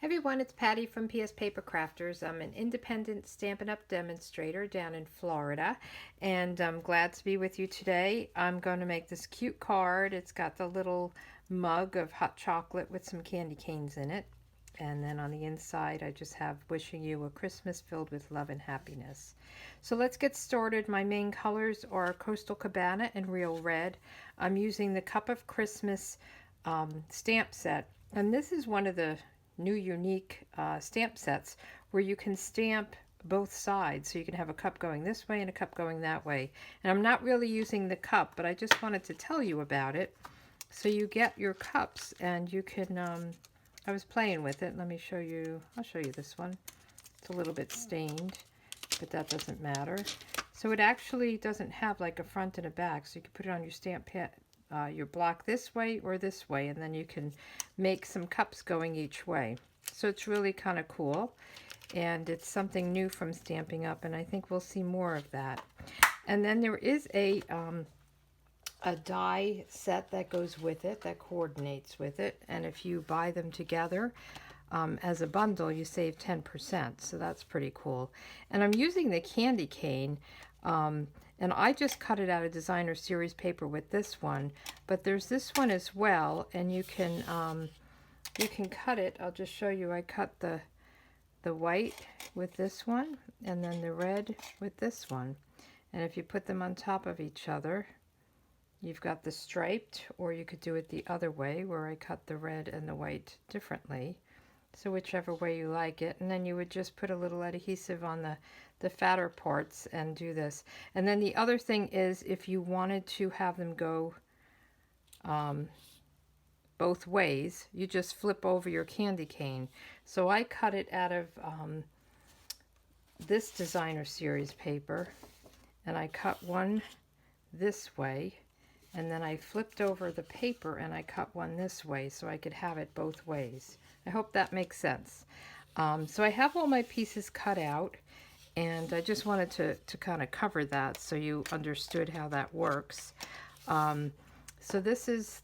Hey everyone, it's Patty from PS Paper Crafters. I'm an independent Stampin' Up! Demonstrator down in Florida, and I'm glad to be with you today. I'm going to make this cute card. It's got the little mug of hot chocolate with some candy canes in it. And then on the inside, I just have wishing you a Christmas filled with love and happiness. So let's get started. My main colors are Coastal Cabana and Real Red. I'm using the Cup of Christmas stamp set. And this is one of the new unique stamp sets where you can stamp both sides, so you can have a cup going this way and a cup going that way. And I'm not really using the cup, but I just wanted to tell you about it. So you get your cups and you can I was playing with it. Let me show you. I'll show you this one. It's a little bit stained, but that doesn't matter. So it actually doesn't have like a front and a back, so you can put it on your stamp pad, your block this way or this way, and then you can make some cups going each way. So it's really kind of cool, and it's something new from Stampin' Up!, and I think we'll see more of that. And then there is a die set that goes with it, that coordinates with it, and if you buy them together as a bundle, you save 10%, so that's pretty cool. And I'm using the candy cane, and I just cut it out of designer series paper with this one, but there's this one as well, and you can cut it. I'll just show you. I cut the white with this one, and then the red with this one, and if you put them on top of each other, you've got the striped, or you could do it the other way where I cut the red and the white differently. So whichever way you like it, and then you would just put a little adhesive on the fatter parts and do this. And then the other thing is, if you wanted to have them go both ways, you just flip over your candy cane. So I cut it out of this designer series paper, and I cut one this way, and then I flipped over the paper and I cut one this way so I could have it both ways. I hope that makes sense. So I have all my pieces cut out, and I just wanted to kind of cover that so you understood how that works. So these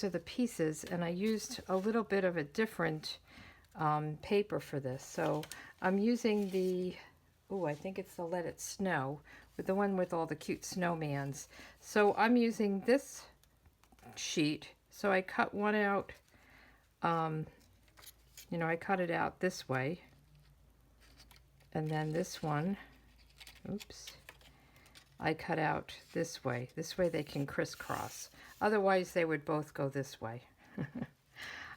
are the pieces, and I used a little bit of a different paper for this. So I'm using the, I think it's the Let It Snow, with the one with all the cute snowmans. So I'm using this sheet. So I cut one out, I cut it out this way. And then this one, I cut out this way. This way they can crisscross. Otherwise they would both go this way.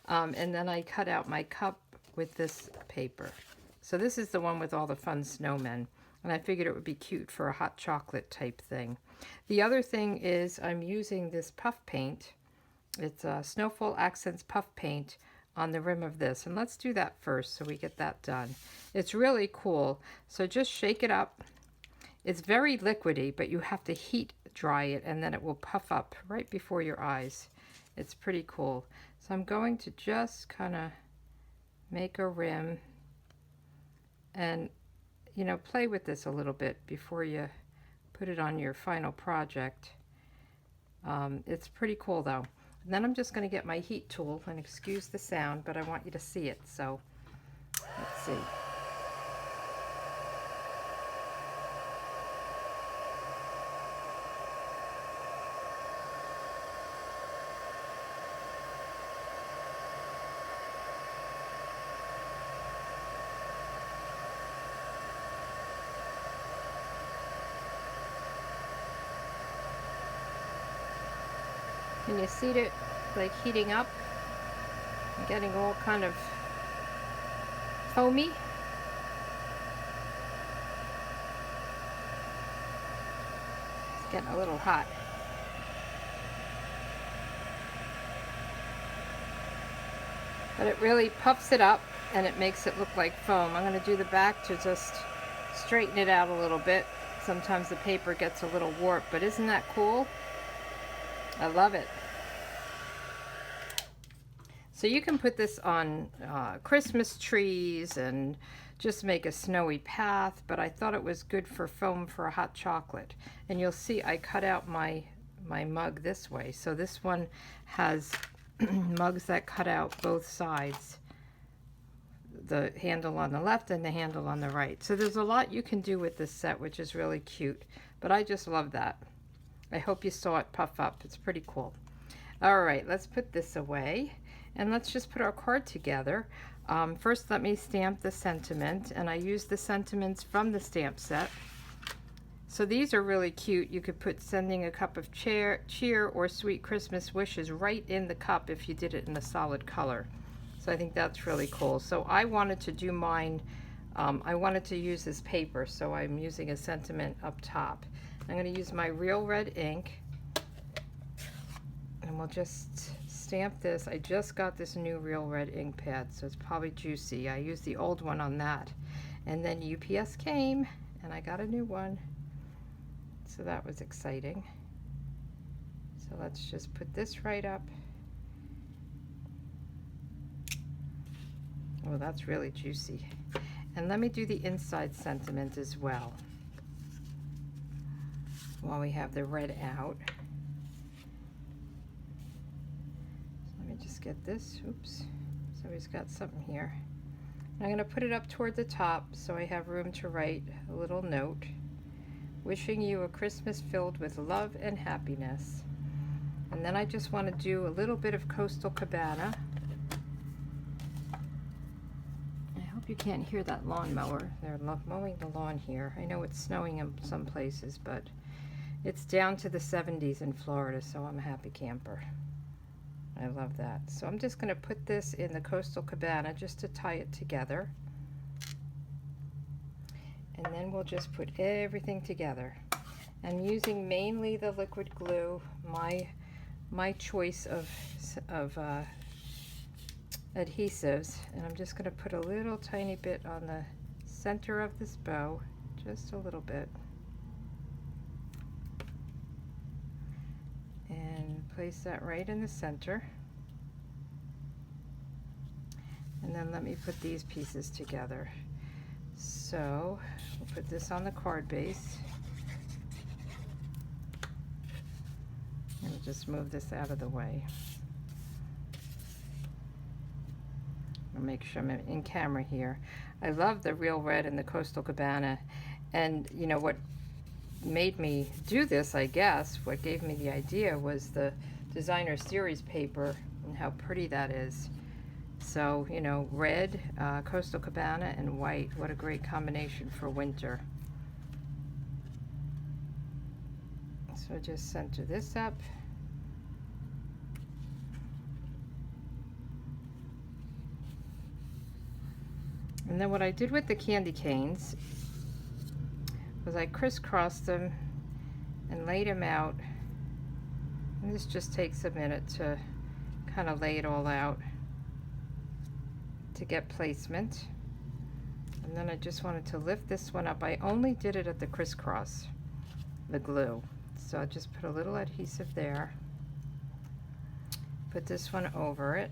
And then I cut out my cup with this paper. So this is the one with all the fun snowmen. And I figured it would be cute for a hot chocolate type thing. The other thing is I'm using this puff paint. It's Snowfall Accents puff paint on the rim of this. And let's do that first so we get that done. It's really cool. So just shake it up. It's very liquidy, but you have to heat dry it, and then it will puff up right before your eyes. It's pretty cool. So I'm going to just kind of make a rim and play with this a little bit before you put it on your final project. It's pretty cool though. And then I'm just going to get my heat tool, and excuse the sound, but I want you to see it. So let's see. Can you see it like heating up and getting all kind of foamy? It's getting a little hot. But it really puffs it up and it makes it look like foam. I'm going to do the back to just straighten it out a little bit. Sometimes the paper gets a little warped, but isn't that cool? I love it. So you can put this on Christmas trees and just make a snowy path, but I thought it was good for foam for a hot chocolate. And you'll see I cut out my mug this way. So this one has mugs that cut out both sides. the handle on the left and the handle on the right. So there's a lot you can do with this set, which is really cute. But I just love that. I hope you saw it puff up. It's pretty cool. All right, let's put this away. And let's just put our card together. First, let me stamp the sentiment. And I use the sentiments from the stamp set. So these are really cute. You could put sending a cup of cheer or sweet Christmas wishes right in the cup if you did it in a solid color. So I think that's really cool. So I wanted to do mine, I wanted to use this paper, so I'm using a sentiment up top. I'm going to use my real red ink, and we'll just stamp this. I just got this new real red ink pad, so it's probably juicy. I used the old one on that. And then UPS came, and I got a new one. So that was exciting. So let's just put this right up. Oh, that's really juicy. And let me do the inside sentiment as well, while we have the red out. So let me just get this. Oops. So he's got something here. And I'm going to put it up toward the top so I have room to write a little note. Wishing you a Christmas filled with love and happiness. And then I just want to do a little bit of Coastal Cabana. You can't hear that lawnmower. They're mowing the lawn here. I know it's snowing in some places, but it's down to the 70s in Florida, so I'm a happy camper. I love that. So I'm just going to put this in the Coastal Cabana just to tie it together. And then we'll just put everything together. I'm using mainly the liquid glue, my choice of adhesives, and I'm just going to put a little tiny bit on the center of this bow, just a little bit, and place that right in the center. And then let me put these pieces together. So we'll put this on the card base, and we'll just move this out of the way. I'll make sure I'm in camera here. I love the real red and the Coastal Cabana, and you know what made me do this, I guess, what gave me the idea was the designer series paper and how pretty that is. So, you know, red, Coastal Cabana, and white, what a great combination for winter. So just center this up. And then what I did with the candy canes was I crisscrossed them and laid them out. And this just takes a minute to kind of lay it all out to get placement. And then I just wanted to lift this one up. I only did it at the crisscross, the glue. So I just put a little adhesive there. Put this one over it.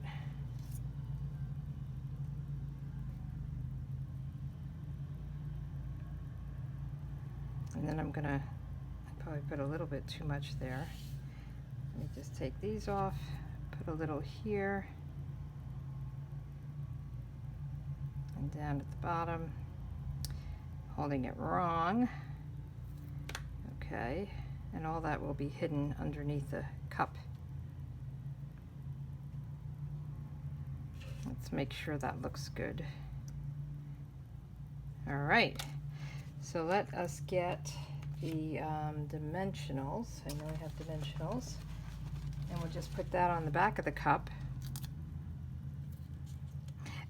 And then I'm gonna probably put a little bit too much there. Let me just take these off, put a little here, and down at the bottom, holding it wrong. Okay, and all that will be hidden underneath the cup. Let's make sure that looks good. All right. So let us get the dimensionals. I know I have dimensionals. And we'll just put that on the back of the cup.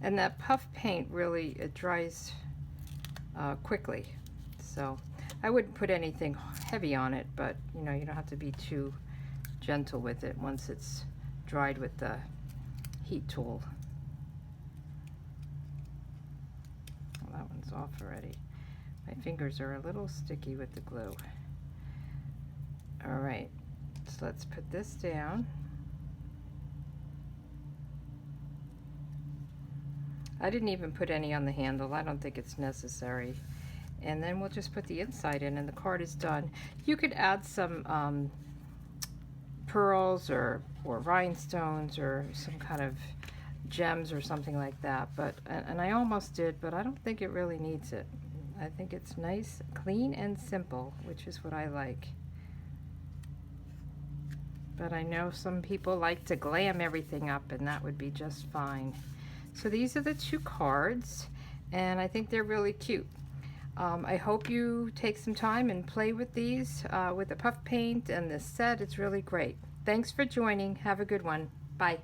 And that puff paint really, it dries quickly. So I wouldn't put anything heavy on it, but you know, you don't have to be too gentle with it once it's dried with the heat tool. Well, that one's off already. My fingers are a little sticky with the glue. All right, so let's put this down. I didn't even put any on the handle. I don't think it's necessary. And then we'll just put the inside in and the card is done. You could add some pearls or rhinestones or some kind of gems or something like that, but and I almost did, but I don't think it really needs it. I think it's nice, clean, and simple, which is what I like. But I know some people like to glam everything up, and that would be just fine. So these are the two cards, and I think they're really cute. I hope you take some time and play with these with the puff paint and this set. It's really great. Thanks for joining. Have a good one. Bye.